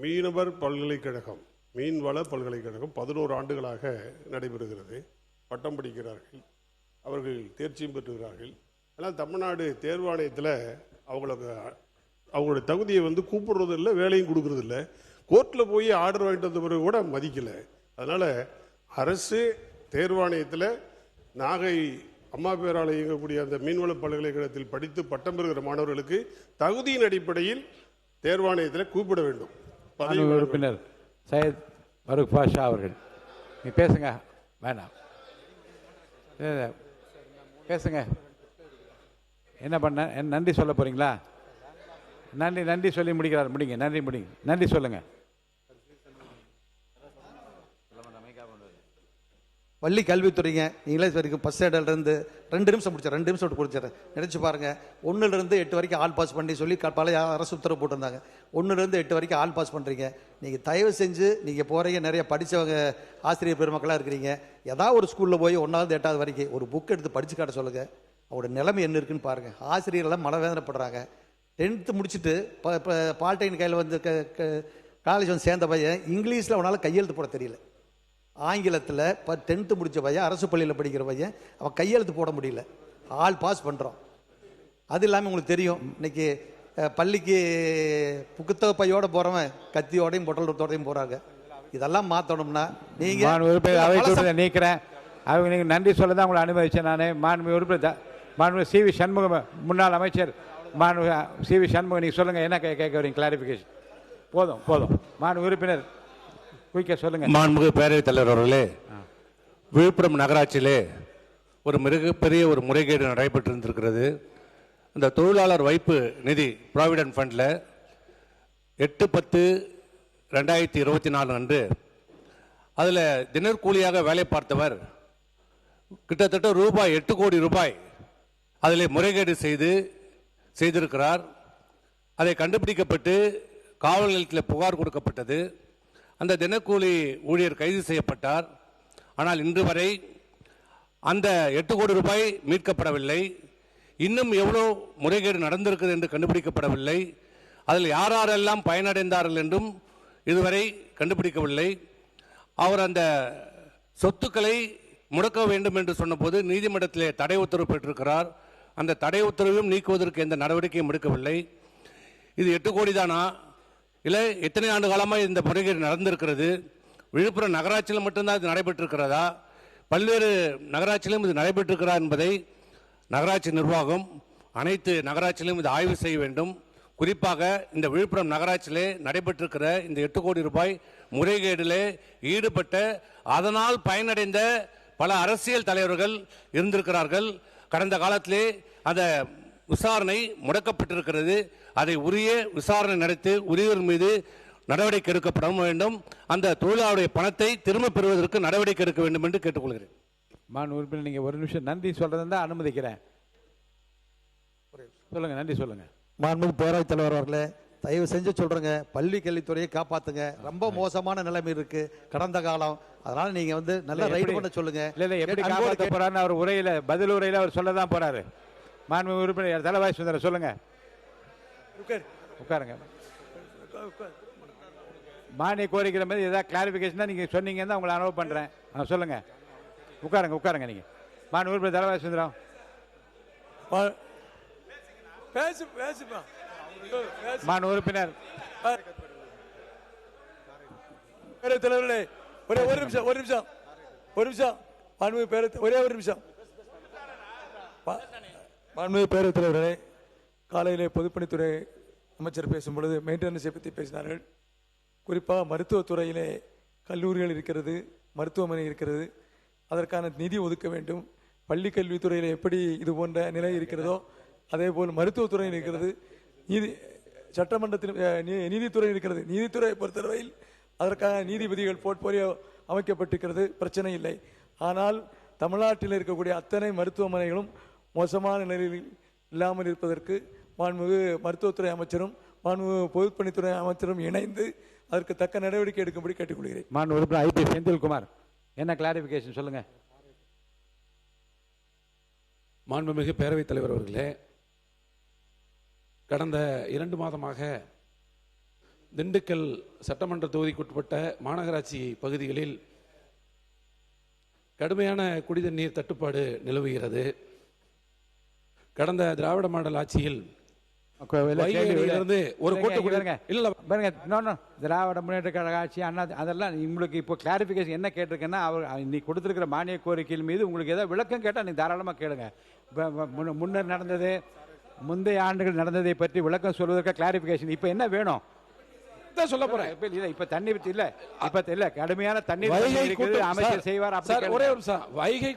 மீனவர் பல்கலைக்கழகம், மீன்வள பல்கலைக்கழகம் 11 ஆண்டுகளாக நடைபெறுகிறது. பட்டம் படிக்கிறார்கள், அவர்கள் தேர்ச்சியும் பெற்றுகிறார்கள். ஆனால் தமிழ்நாடு தேர்வாணையத்தில் அவங்களுடைய தகுதியை கூப்பிடுறது இல்லை, வேலையும் கொடுக்கறது இல்லை. கோர்ட்டில் போய் ஆர்டர் வாங்கிட்டு வந்த பிறகு கூட மதிக்கலை. அதனால் அரசு தேர்வாணையத்தில் நாகை அம்மா பேரால் இயங்கக்கூடிய அந்த மீன்வள பல்கலைக்கழகத்தில் படித்து பட்டம் பெறுகிற மாணவர்களுக்கு தகுதியின் அடிப்படையில் தேர்வாணையத்தில் கூப்பிட வேண்டும். உறுப்பினர் சையத் ஃபரூக் பாஷா அவர்கள், நீ பேசுங்க. வேணாம், பேசுங்க. என்ன பண்ண, நன்றி சொல்ல போறீங்களா? நன்றி சொல்லி முடிக்கிறார். முடிங்க, நன்றி சொல்லுங்க. பள்ளி கல்வித்துறைங்க, நீங்களே வரைக்கும் ஃபஸ்ட் ஸ்டாண்டர்ட்லேருந்து 2 நிமிஷம் முடிச்சேன், 2 நிமிஷம் கொடுத்துறேன். நினச்சி பாருங்கள், 1லேருந்து 8 வரைக்கும் ஆல் பாஸ் பண்ணி சொல்லி பழைய அரசு உத்தரவு போட்டிருந்தாங்க. 1லேருந்து 8 வரைக்கும் ஆல் பாஸ் பண்ணுறீங்க. நீங்கள் தயவு செஞ்சு நீங்கள் போகிறீங்க, நிறைய படித்தவங்க ஆசிரியர் பெருமக்களாக இருக்கிறீங்க. ஏதாவது ஒரு ஸ்கூலில் போய் 1வது 8வது வரைக்கும் ஒரு புக் எடுத்து படித்து காட்ட சொல்லுங்கள். அவரோட நிலைமை என்ன இருக்குன்னு பாருங்கள். ஆசிரியர்கள்லாம் மனவேதனைப்படுறாங்க. 10th முடிச்சுட்டு இப்போ பாலிடெக்னிக் கையில் காலேஜ் சேர்ந்த பையன் இங்கிலீஷில் அவனால் கையெழுத்து போட தெரியல. ஆங்கிலத்தில் இப்போ 10th முடித்த பையன், அரசு பள்ளியில் படிக்கிற பையன், அவன் கையெழுத்து போட முடியல. ஆல் பாஸ் பண்ணுறோம். அது இல்லாமல் உங்களுக்கு தெரியும், இன்னைக்கு பள்ளிக்கு புத்தக பையோட போகிறவன் கத்தியோடையும் பொட்டலத்தோடையும் போகிறாங்க. இதெல்லாம் மாற்றணும்னா நீங்கள் நீக்கிறேன். அவங்க நீங்கள் நன்றி சொல்ல தான் உங்களை அனுமதிச்சேன். நான் மாண்பு உறுப்பினர் மாண்பு சி.வி. சண்முகம், முன்னாள் அமைச்சர் மாண்பு சி.வி. சண்முகம், நீங்கள் சொல்லுங்கள், என்ன கேட்க வரீங்க? கிளாரிஃபிகேஷன் போதும். மாண்பு உறுப்பினர் குயிக்க சொல்லுங்க. மாண்புமிகு பேரவைத் தலைவர் அவர்களே, விழுப்புரம் நகராட்சியிலே ஒரு மிகப்பெரிய ஒரு முறைகேடு நடைபெற்றிருந்திருக்கிறது. இந்த தொழிலாளர் வைப்பு நிதி ப்ராவிடென்ட் ஃபண்டில் 8/10/2024 அன்று அதில் தினக்கூலியாக வேலை பார்த்தவர் கிட்டத்தட்ட ரூபாய் 8 கோடி ரூபாய் அதில் முறைகேடு செய்திருக்கிறார். அதை கண்டுபிடிக்கப்பட்டு காவல் நிலையத்தில் புகார் கொடுக்கப்பட்டது. அந்த தினக்கூலி ஊழியர் கைது செய்யப்பட்டார். ஆனால் இன்று வரை அந்த 8 கோடி ரூபாய் மீட்கப்படவில்லை. இன்னும் எவ்வளோ முறைகேடு நடந்திருக்கிறது என்று கண்டுபிடிக்கப்படவில்லை. அதில் யாரெல்லாம் பயனடைந்தார்கள் என்றும் இதுவரை கண்டுபிடிக்கவில்லை. அவர் அந்த சொத்துக்களை முடக்க வேண்டும் என்று சொன்னபோது நீதிமன்றத்திலே தடை உத்தரவு பெற்றிருக்கிறார். அந்த தடை உத்தரவையும் நீக்குவதற்கு எந்த நடவடிக்கையும் எடுக்கவில்லை. இது 8 கோடி தானா, இல்லை எத்தனை ஆண்டு காலமாக இந்த முறைகேடு நடந்திருக்கிறது? விழுப்புரம் நகராட்சியில் மட்டும்தான் இது நடைபெற்றிருக்கிறதா, பல்வேறு நகராட்சியிலும் இது நடைபெற்றிருக்கிறதா என்பதை நகராட்சி நிர்வாகம் அனைத்து நகராட்சியிலும் இது ஆய்வு செய்ய வேண்டும். குறிப்பாக இந்த விழுப்புரம் நகராட்சியிலே நடைபெற்றிருக்கிற இந்த 8 கோடி ரூபாய் முறைகேடிலே ஈடுபட்ட, அதனால் பயனடைந்த பல அரசியல் தலைவர்கள் இருந்திருக்கிறார்கள். கடந்த காலத்திலே அந்த விசாரணை முடக்கப்பட்டிருக்கிறது. அதை உரிய விசாரணை நடத்தி உரியவர் மீது நடவடிக்கை எடுக்கப்பட வேண்டும். அந்த தொழிலாளருடைய பணத்தை திரும்ப பெறுவதற்கு நடவடிக்கை எடுக்க வேண்டும் என்று கேட்டுக்கொள்கிறேன். மாண்பு உறுப்பினர், நீங்கள் ஒரு நிமிஷம் நன்றி சொல்றதா அனுமதிக்கிறேன். சொல்லுங்க, நன்றி சொல்லுங்க. மாண்புமிகு பேரவைத் தலைவர் அவர்களே, தயவு செஞ்சு சொல்றேங்க, பள்ளி கல்வித்துறையை காப்பாத்துங்க. ரொம்ப மோசமான நிலைமை இருக்கு கடந்த காலம். அதனால நீங்க நல்லா ரைட் பண்ண சொல்லுங்க. இல்ல எப்படி காப்பாற்ற போறாருன்னு அவர் உரையில, பதில் உரையில அவர் சொல்லதான் போறாரு. மாண்புமிகு உறுப்பினர் தலைவாய் சுந்தரம், சொல்லுங்க. உட்காருங்க. மானிய கோரிக்கிற மாதிரி ஏதாவது கிளாரிபிகேஷன் நீங்க சொன்னீங்கன்னா உங்களை அனுபவ பண்றேன். சொல்லுங்க. உட்காருங்க நீங்க. மாண்புமிகு உறுப்பினர் தலைவாய் சுந்தரம், மாண்புமிகு உறுப்பினர் தலைவர்களே, ஒரு நிமிஷம் மாண்புமிகு பேரவை, ஒரே ஒரு நிமிஷம். மாண்புமிகு பேரவைத் தலைவர்களே, காலையிலே பொதுப்பணித்துறை அமைச்சர் பேசும் பொழுது மெயின்டெனன்ஸை பற்றி பேசினார்கள். குறிப்பாக மருத்துவத்துறையிலே கல்லூரிகள் இருக்கிறது, மருத்துவமனை இருக்கிறது, அதற்கான நிதி ஒதுக்க வேண்டும். பள்ளி கல்வித்துறையில் எப்படி இது போன்ற நிலை இருக்கிறதோ அதே போல் மருத்துவத்துறையில் இருக்கிறது, சட்டமன்றத்தில் நீதித்துறை இருக்கிறது. நீதித்துறையை பொறுத்தவரையில் அதற்கான நீதிபதிகள் போர்ட்போலியோ அமைக்கப்பட்டிருக்கிறது, பிரச்சனை இல்லை. ஆனால் தமிழ்நாட்டில் இருக்கக்கூடிய அத்தனை மருத்துவமனைகளும் மோசமான நிலையில் இல்லாமல் இருப்பதற்கு மாண்புமிகு மருத்துவத்துறை அமைச்சரும் மாண்புமிகு பொதுப்பணித்துறை அமைச்சரும் இணைந்து அதற்கு தக்க நடவடிக்கை எடுக்கும்படி கேட்டுக்கொள்கிறேன். மாண்புமிகு உறுப்பினர் ஐ.பி. செந்தில்குமார், என்ன கிளாரிபிகேஷன் சொல்லுங்க. மாண்புமிகு பேரவைத் தலைவர் அவர்களே, கடந்த 2 மாதமாக திண்டுக்கல் சட்டமன்ற தொகுதிக்குட்பட்ட மாநகராட்சி பகுதிகளில் கடுமையான குடிநீர் தட்டுப்பாடு நிலவுகிறது. கடந்த திராவிட மாடல் ஆட்சியில் வைகையிலிருந்து ஒரு கூட்டு திராவிட முன்னேற்ற கழக ஆட்சி அண்ணா அதெல்லாம் உங்களுக்கு இப்போ கிளாரிபிகேஷன் என்ன கேட்டிருக்கேன்னா நீ கொடுத்துருக்கிற மானிய கோரிக்கையின் மீது உங்களுக்கு ஏதாவது விளக்கம் கேட்டால் நீ தாராளமாக கேளுங்க. முன்னர் நடந்தது முந்தைய ஆண்டுகள் நடந்ததை பற்றி விளக்கம் சொல்வதற்கு கிளாரிபிகேஷன் இப்போ என்ன வேணும் சொல்ல போறேன். இப்ப தண்ணீர் இல்ல இப்ப இல்ல கடுமையான தண்ணீர் அமைச்சர் செய்வார். ஒரே ஒரு வைகை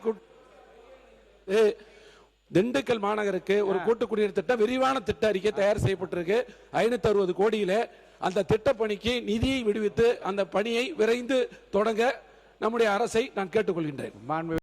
திண்டுக்கல் மாநகருக்கு ஒரு கூட்டு குடிநீர் திட்டம் விரிவான திட்ட அறிக்கை தயார் செய்யப்பட்டிருக்கு. 560 கோடியில அந்த திட்டப்பணிக்கு நிதியை விடுவித்து அந்த பணியை விரைந்து தொடங்க நம்முடைய அரசை நான் கேட்டுக்கொள்கின்றேன்.